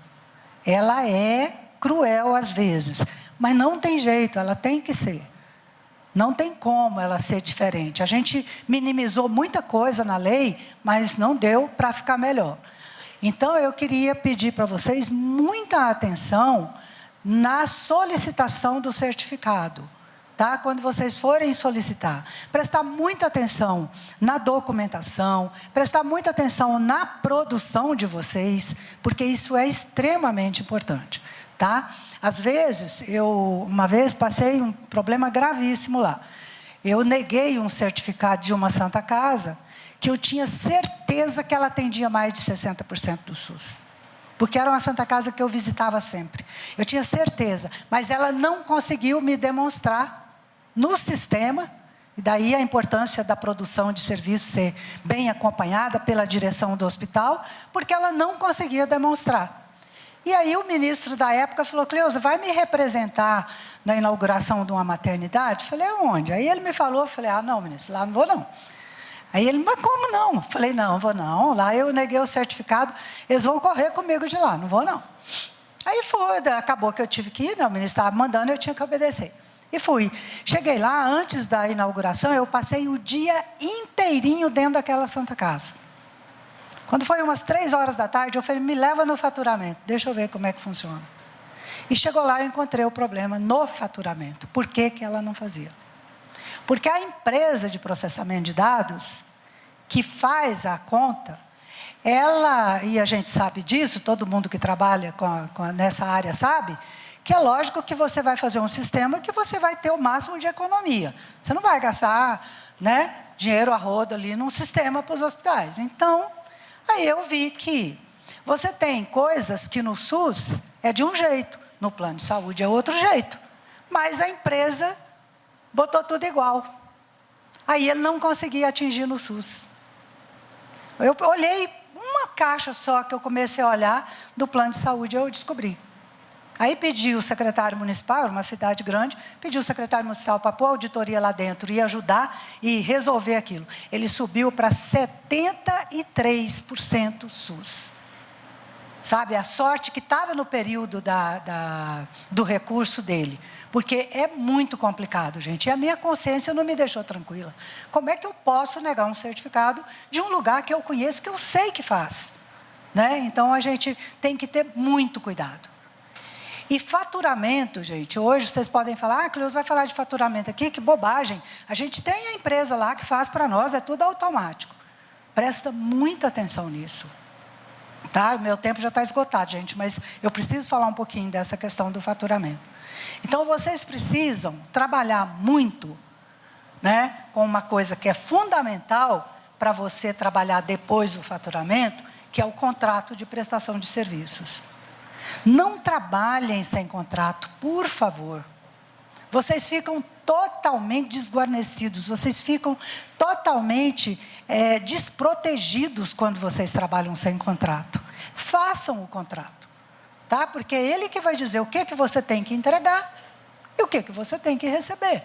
Ela é cruel às vezes, mas não tem jeito, ela tem que ser. Não tem como ela ser diferente. A gente minimizou muita coisa na lei, mas não deu para ficar melhor. Então, eu queria pedir para vocês muita atenção na solicitação do certificado, tá? Quando vocês forem solicitar, prestar muita atenção na documentação, prestar muita atenção na produção de vocês, porque isso é extremamente importante, tá? Às vezes, uma vez passei um problema gravíssimo lá. Eu neguei um certificado de uma Santa Casa, que eu tinha certeza que ela atendia mais de 60% do SUS. Porque era uma Santa Casa que eu visitava sempre. Eu tinha certeza, mas ela não conseguiu me demonstrar no sistema, e daí a importância da produção de serviço ser bem acompanhada pela direção do hospital, porque ela não conseguia demonstrar. E aí o ministro da época falou: Cleusa, vai me representar na inauguração de uma maternidade? Eu falei: aonde? Aí ele me falou, eu falei: ah, não, ministro, lá não vou não. Aí ele: mas como não? Eu falei: não, vou não. Lá eu neguei o certificado, eles vão correr comigo de lá, não vou não. Aí foi, acabou que eu tive que ir, né? O ministro estava mandando, eu tinha que obedecer. E fui. Cheguei lá, antes da inauguração, eu passei o dia inteirinho dentro daquela Santa Casa. Quando foi umas 3 horas da tarde, eu falei: me leva no faturamento, deixa eu ver como é que funciona. E chegou lá, eu encontrei o problema no faturamento. Por que que ela não fazia? Porque a empresa de processamento de dados, que faz a conta, ela, e a gente sabe disso, todo mundo que trabalha nessa área sabe, que é lógico que você vai fazer um sistema que você vai ter o máximo de economia. Você não vai gastar, né, dinheiro a rodo ali num sistema para os hospitais. Então, aí eu vi que você tem coisas que no SUS é de um jeito, no plano de saúde é outro jeito, mas a empresa botou tudo igual. Aí ele não conseguia atingir no SUS. Eu olhei uma caixa só que eu comecei a olhar do plano de saúde, eu descobri. Aí pedi o secretário municipal, uma cidade grande, pedi o secretário municipal para pôr a auditoria lá dentro e ajudar e resolver aquilo. Ele subiu para 73% SUS. Sabe, a sorte que estava no período do recurso dele. Porque é muito complicado, gente. E a minha consciência não me deixou tranquila. Como é que eu posso negar um certificado de um lugar que eu conheço, que eu sei que faz? Né? Então, a gente tem que ter muito cuidado. E faturamento, gente, hoje vocês podem falar: ah, Cleusa vai falar de faturamento aqui, que bobagem. A gente tem a empresa lá que faz para nós, é tudo automático. Presta muita atenção nisso. Tá? Meu tempo já está esgotado, gente, mas eu preciso falar um pouquinho dessa questão do faturamento. Então, vocês precisam trabalhar muito, né, com uma coisa que é fundamental para você trabalhar depois do faturamento, que é o contrato de prestação de serviços. Não trabalhem sem contrato, por favor. Vocês ficam totalmente desguarnecidos, vocês ficam totalmente desprotegidos quando vocês trabalham sem contrato. Façam o contrato, tá? Porque é ele que vai dizer o que você tem que entregar e o que você tem que receber.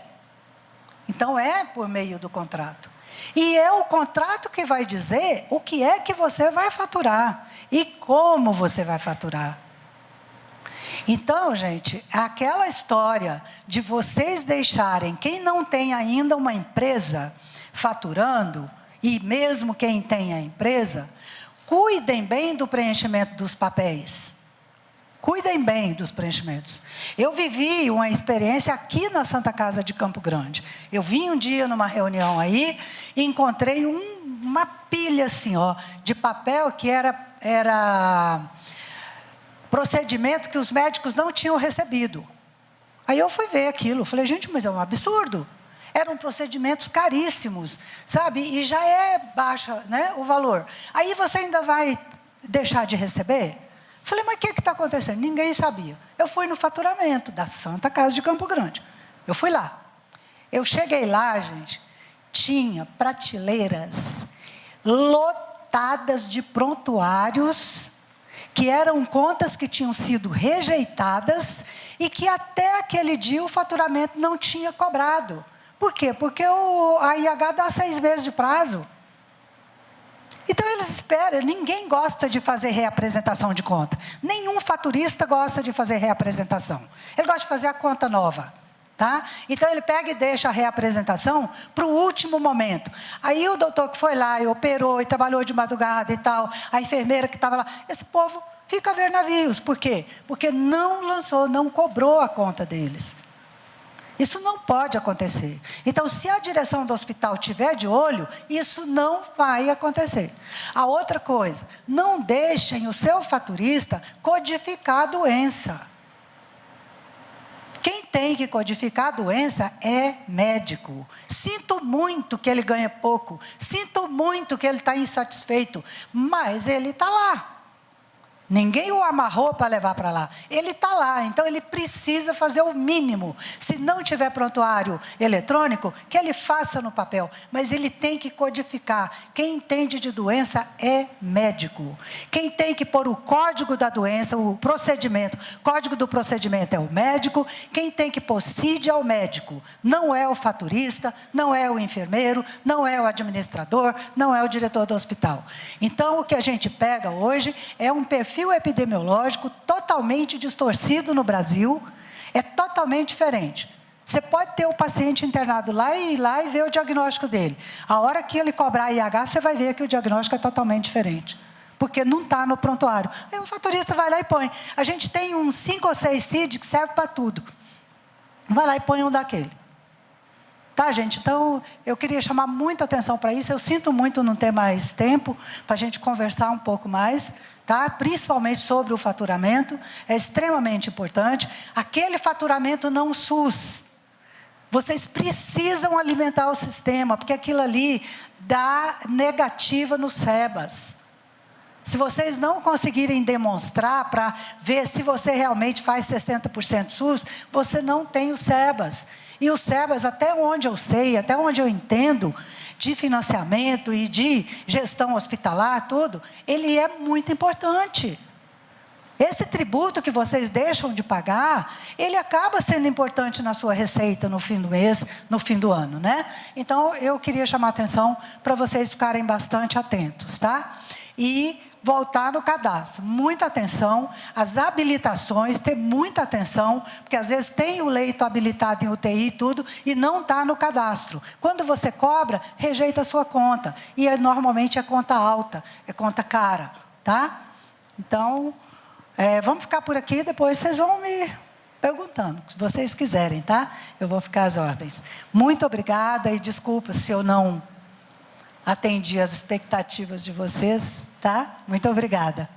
Então, é por meio do contrato. E é o contrato que vai dizer o que é que você vai faturar e como você vai faturar. Então, gente, aquela história de vocês deixarem quem não tem ainda uma empresa faturando, e mesmo quem tem a empresa, cuidem bem do preenchimento dos papéis. Cuidem bem dos preenchimentos. Eu vivi uma experiência aqui na Santa Casa de Campo Grande. Eu vim um dia numa reunião aí e encontrei uma pilha assim, ó, de papel que era procedimento que os médicos não tinham recebido. Aí eu fui ver aquilo, falei, gente, mas é um absurdo. Eram procedimentos caríssimos, sabe? E já é baixa, né, o valor. Aí você ainda vai deixar de receber? Falei, mas o que está acontecendo? Ninguém sabia. Eu fui no faturamento da Santa Casa de Campo Grande. Eu fui lá. Eu cheguei lá, gente, tinha prateleiras lotadas de prontuários, que eram contas que tinham sido rejeitadas e que até aquele dia o faturamento não tinha cobrado. Por quê? Porque a IH dá 6 meses de prazo. Então, eles esperam. Ninguém gosta de fazer reapresentação de conta. Nenhum faturista gosta de fazer reapresentação. Ele gosta de fazer a conta nova. Tá? Então, ele pega e deixa a reapresentação para o último momento. Aí, o doutor que foi lá e operou e trabalhou de madrugada e tal, a enfermeira que estava lá, esse povo fica a ver navios. Por quê? Porque não lançou, não cobrou a conta deles. Isso não pode acontecer. Então, se a direção do hospital tiver de olho, isso não vai acontecer. A outra coisa, não deixem o seu faturista codificar a doença. Quem tem que codificar a doença é médico. Sinto muito que ele ganha pouco, sinto muito que ele está insatisfeito, mas ele está lá. Ninguém o amarrou para levar para lá. Ele está lá, então ele precisa fazer o mínimo. Se não tiver prontuário eletrônico, que ele faça no papel. Mas ele tem que codificar. Quem entende de doença é médico. Quem tem que pôr o código da doença, o procedimento, código do procedimento é o médico. Quem tem que pôr CID é o médico. Não é o faturista, não é o enfermeiro, não é o administrador, não é o diretor do hospital. Então, o que a gente pega hoje é um perfil epidemiológico totalmente distorcido no Brasil, é totalmente diferente. Você pode ter o paciente internado lá e ver o diagnóstico dele. A hora que ele cobrar IH, você vai ver que o diagnóstico é totalmente diferente, porque não está no prontuário. Aí o faturista vai lá e põe. A gente tem uns 5 ou 6 CID que serve para tudo. Vai lá e põe um daquele. Tá, gente? Então, eu queria chamar muita atenção para isso. Eu sinto muito não ter mais tempo para a gente conversar um pouco mais, tá? Principalmente sobre o faturamento. É extremamente importante. Aquele faturamento não SUS. Vocês precisam alimentar o sistema, porque aquilo ali dá negativa no SEBAS. Se vocês não conseguirem demonstrar para ver se você realmente faz 60% SUS, você não tem o SEBAS. E o SEBAS, até onde eu sei, até onde eu entendo, de financiamento e de gestão hospitalar, tudo, ele é muito importante. Esse tributo que vocês deixam de pagar, ele acaba sendo importante na sua receita no fim do mês, no fim do ano, né? Então, eu queria chamar a atenção para vocês ficarem bastante atentos, tá? E voltar no cadastro, muita atenção, as habilitações, ter muita atenção, porque às vezes tem o leito habilitado em UTI e tudo, e não está no cadastro. Quando você cobra, rejeita a sua conta, e normalmente é conta alta, é conta cara, tá? Então, vamos ficar por aqui, depois vocês vão me perguntando, se vocês quiserem, tá? Eu vou ficar às ordens. Muito obrigada e desculpa se eu não atendi as expectativas de vocês, tá? Muito obrigada.